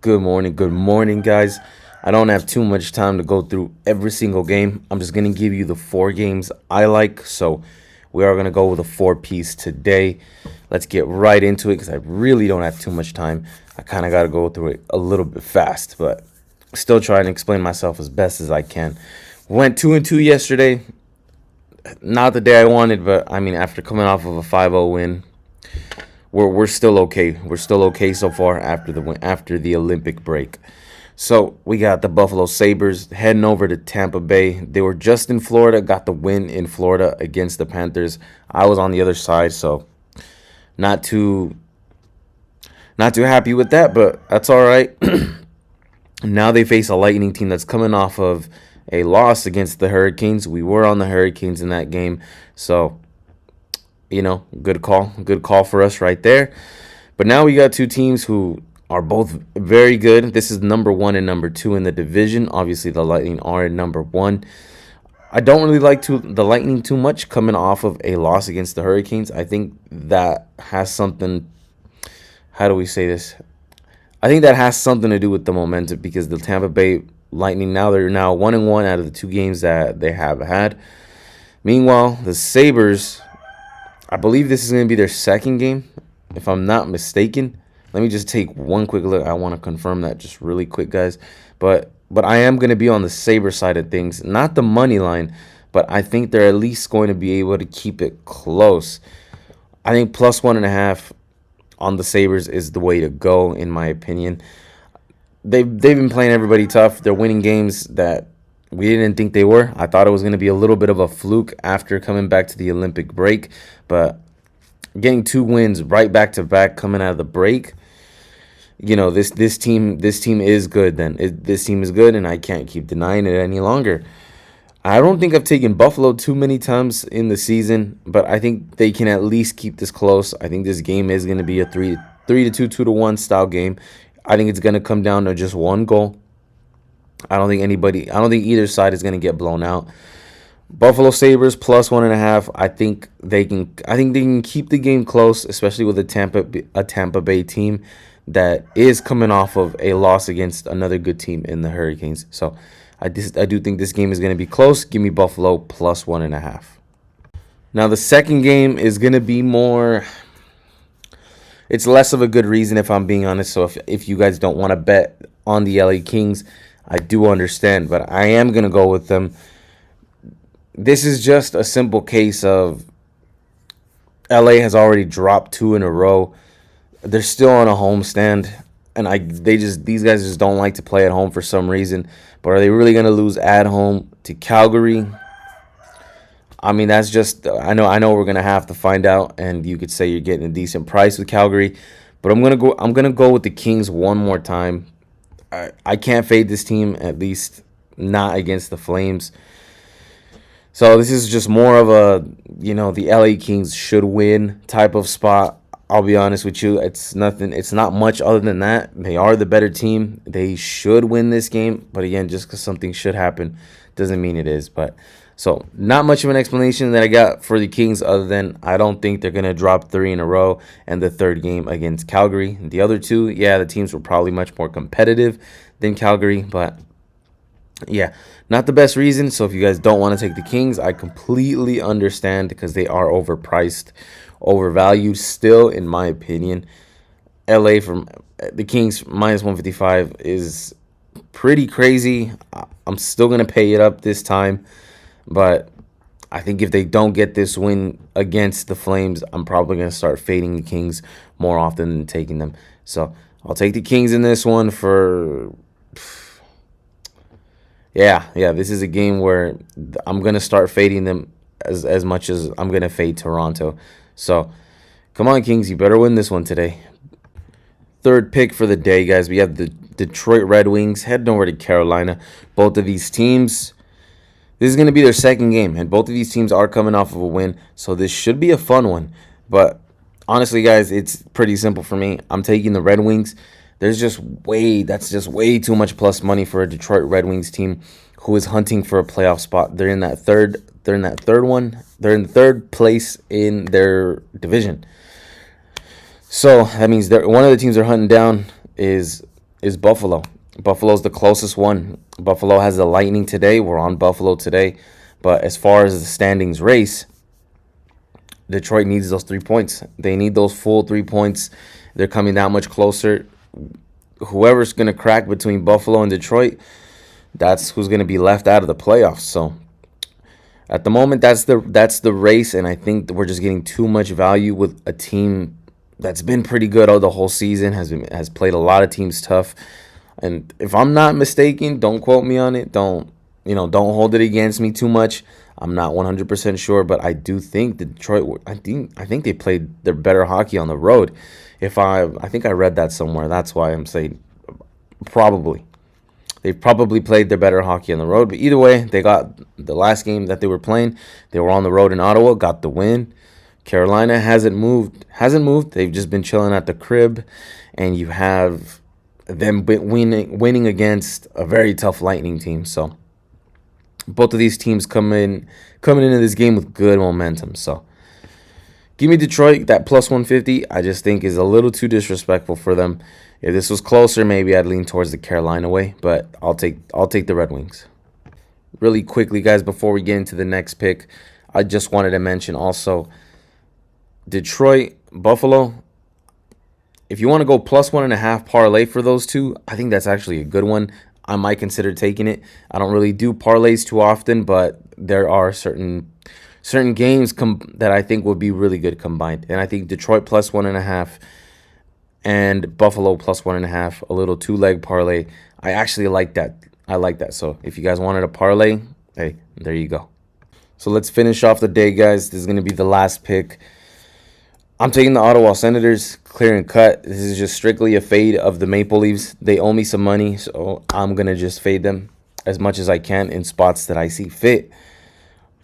Good morning, guys. I don't have too much time to go through every single game. I'm just going to give you the 4 games I like. So we are going to go with a 4-piece today. Let's get right into it because I really don't have too much time. I kind of got to go through it a little bit fast, but still trying to explain myself as best as I can. Went 2-2 yesterday. Not the day I wanted, but I mean, after coming off of a 5-0 win, we're still okay. We're still okay so far after the Olympic break. So we got the Buffalo Sabres heading over to Tampa Bay. They were just in Florida, got the win in Florida against the Panthers. I was on the other side, so not too happy with that, but that's all right. Now they face a Lightning team that's coming off of a loss against the Hurricanes. We were on the Hurricanes in that game, so good call for us right there. But now we got two teams who are both very good. This is number 1 and number 2 in the division. Obviously, the Lightning are in number 1. I don't really like the Lightning too much coming off of a loss against the Hurricanes. I think that has something. How do we say this? I think that has something to do with the momentum because the Tampa Bay Lightning they're now 1-1 out of the 2 games that they have had. Meanwhile, the Sabres, I believe this is going to be their second game, if I'm not mistaken. Let me just take one quick look. I want to confirm that just really quick, guys. But I am going to be on the Sabres side of things, not the money line, but I think they're at least going to be able to keep it close. I think plus 1.5 on the Sabres is the way to go, in my opinion. They've been playing everybody tough. They're winning games that we didn't think they were. I thought it was going to be a little bit of a fluke after coming back to the Olympic break, but getting 2 wins right back to back coming out of the break, this team is good. This team is good, and I can't keep denying it any longer. I don't think I've taken Buffalo too many times in the season, but I think they can at least keep this close. I think this game is going to be a 3-2, 2-1 style game. I think it's going to come down to just one goal. I don't think either side is going to get blown out. Buffalo Sabres plus 1.5. I think they can keep the game close, especially with a Tampa Bay team that is coming off of a loss against another good team in the Hurricanes. So I do think this game is going to be close. Give me Buffalo plus 1.5. Now the second game is going to be more. It's less of a good reason, if I'm being honest. So if you guys don't want to bet on the LA Kings, I do understand, but I am going to go with them. This is just a simple case of LA has already dropped 2 in a row. They're still on a homestand, and these guys just don't like to play at home for some reason. But are they really going to lose at home to Calgary? I mean, that's just I know we're going to have to find out, and you could say you're getting a decent price with Calgary, but I'm going to go with the Kings one more time. I can't fade this team, at least not against the Flames. So this is just more of a, the LA Kings should win type of spot. I'll be honest with you. It's not much other than that. They are the better team. They should win this game. But again, just because something should happen doesn't mean it is. But so not much of an explanation that I got for the Kings other than I don't think they're going to drop 3 in a row and the third game against Calgary. The other 2, the teams were probably much more competitive than Calgary. But yeah, not the best reason. So if you guys don't want to take the Kings, I completely understand because they are overpriced, overvalued still, in my opinion. LA from the Kings minus 155 is pretty crazy. I'm still going to pay it up this time. But I think if they don't get this win against the Flames, I'm probably going to start fading the Kings more often than taking them. So I'll take the Kings in this one for... Yeah, this is a game where I'm going to start fading them as much as I'm going to fade Toronto. So come on, Kings, you better win this one today. Third pick for the day, guys. We have the Detroit Red Wings heading over to Carolina. Both of these teams... This is going to be their second game, and both of these teams are coming off of a win, so this should be a fun one. But honestly, guys, it's pretty simple for me. I'm taking the Red Wings. That's just way too much plus money for a Detroit Red Wings team who is hunting for a playoff spot. They're in third place in their division. So that means one of the teams they're hunting down is is Buffalo. Buffalo's the closest one. Buffalo has the Lightning today. We're on Buffalo today. But as far as the standings race, Detroit needs those 3 points. They need those full 3 points. They're coming that much closer. Whoever's going to crack between Buffalo and Detroit, that's who's going to be left out of the playoffs. So at the moment, that's the race, and I think we're just getting too much value with a team that's been pretty good all the whole season, has played a lot of teams tough. And if I'm not mistaken, don't quote me on it. Don't hold it against me too much. I'm not 100% sure, but I do think Detroit. I think they played their better hockey on the road. I think I read that somewhere. That's why I'm saying probably. They probably played their better hockey on the road. But either way, they got the last game that they were playing. They were on the road in Ottawa, got the win. Carolina hasn't moved. They've just been chilling at the crib, and you have them winning against a very tough Lightning team. So both of these teams coming into this game with good momentum. So give me Detroit. That plus 150, I just think is a little too disrespectful for them. If this was closer, maybe I'd lean towards the Carolina way, but I'll take the Red Wings. Really quickly, guys, before we get into the next pick, I just wanted to mention also Detroit, Buffalo. If you want to go plus 1.5 parlay for those two, I think that's actually a good one. I might consider taking it. I don't really do parlays too often, but there are certain games that I think would be really good combined. And I think Detroit plus 1.5 and Buffalo plus 1.5, a little 2-leg parlay. I actually like that. I like that. So if you guys wanted a parlay, hey, there you go. So let's finish off the day, guys. This is going to be the last pick. I'm taking the Ottawa Senators, clear and cut. This is just strictly a fade of the Maple Leafs. They owe me some money, so I'm going to just fade them as much as I can in spots that I see fit.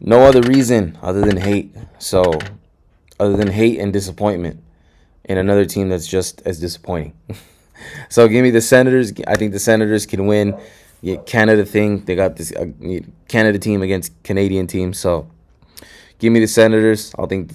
No other reason other than hate. So, other than hate and disappointment in another team that's just as disappointing. So, give me the Senators. I think the Senators can win. Canada thing. They got this Canada team against Canadian team. So, give me the Senators. I think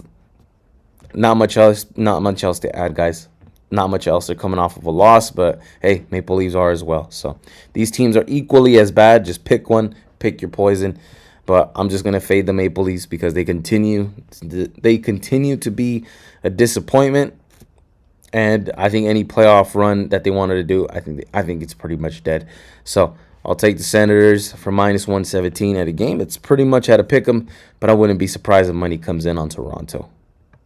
not much else to add, guys. Not much else. They're coming off of a loss, but hey, Maple Leafs are as well. So, these teams are equally as bad. Just pick one. Pick your poison. But I'm just going to fade the Maple Leafs because they continue to be a disappointment. And I think any playoff run that they wanted to do, I think it's pretty much dead. So I'll take the Senators for minus 117 at a game. It's pretty much at a pick 'em, but I wouldn't be surprised if money comes in on Toronto.